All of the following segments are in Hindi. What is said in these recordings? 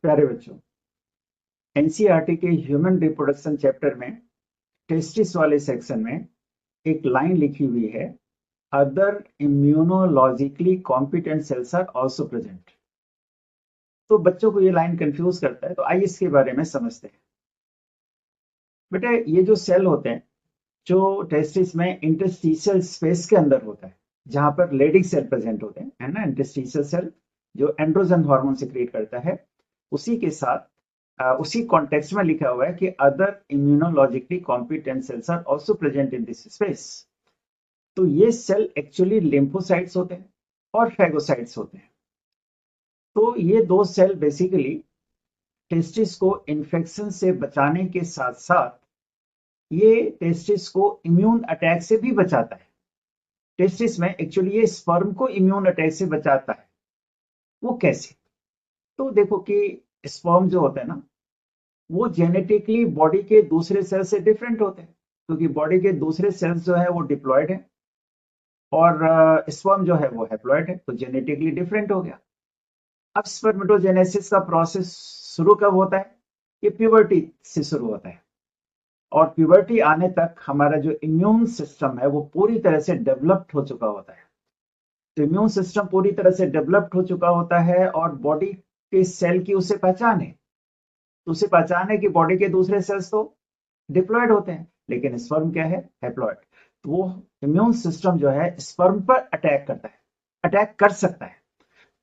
प्यारे बच्चों, एनसीईआरटी के ह्यूमन रिप्रोडक्शन चैप्टर में टेस्टिस वाले सेक्शन में एक लाइन लिखी हुई है, other immunologically competent cells are also present. तो बच्चों को ये लाइन कंफ्यूज करता है, तो आइए इसके बारे में समझते हैं। बेटा, ये जो सेल होते हैं जो टेस्टिस में इंटरस्टिशियल स्पेस के अंदर होता है, जहां पर लेडिक सेल प्रेजेंट होते हैं, है ना, इंटरस्टिशियल सेल जो एंड्रोजन हार्मोन सिक्रीट करता है, उसी के साथ उसी कॉन्टेक्स्ट में लिखा हुआ है कि other immunologically competent cells are also present in this space. तो ये सेल एक्चुअली लिम्फोसाइट्स होते हैं और फैगोसाइट्स होते हैं। तो ये दो सेल बेसिकली टेस्टिस को इन्फेक्शन से बचाने के साथ साथ ये टेस्टिस को इम्यून अटैक से भी बचाता है। टेस्टिस में एक्चुअली ये स्पर्म को इम्यून अटैक से बचाता है। वो कैसे? तो देखो कि स्पर्म जो होता है ना, वो जेनेटिकली बॉडी के दूसरे सेल से डिफरेंट होते हैं, क्योंकि बॉडी के दूसरे सेल्स जो है वो डिप्लॉयड है और स्पर्म जो है वो हैप्लॉयड है, तो जेनेटिकली डिफरेंट हो गया। अब स्पर्मेटोजेनेसिस का प्रोसेस शुरू कब होता है? ये प्यूबर्टी से शुरू होता है और प्यूबर्टी आने तक हमारा जो इम्यून सिस्टम है वो पूरी तरह से डेवलप्ड हो चुका होता है। तो इम्यून सिस्टम पूरी तरह से डेवलप्ड हो चुका होता है और बॉडी के सेल की उसे पहचान है। तो उसे पहचान है कि बॉडी के दूसरे सेल्स तो डिप्लॉयड होते हैं, लेकिन स्पर्म क्या है? हैप्लॉयड। तो वो इम्यून सिस्टम जो है स्पर्म पर अटैक करता है, अटैक कर सकता है।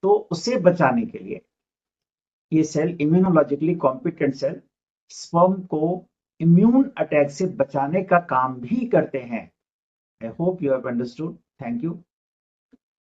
तो उसे बचाने के लिए ये cell, immunologically competent cell, sperm को इम्यून अटैक से बचाने का काम भी करते हैं। I hope you have understood. Thank you.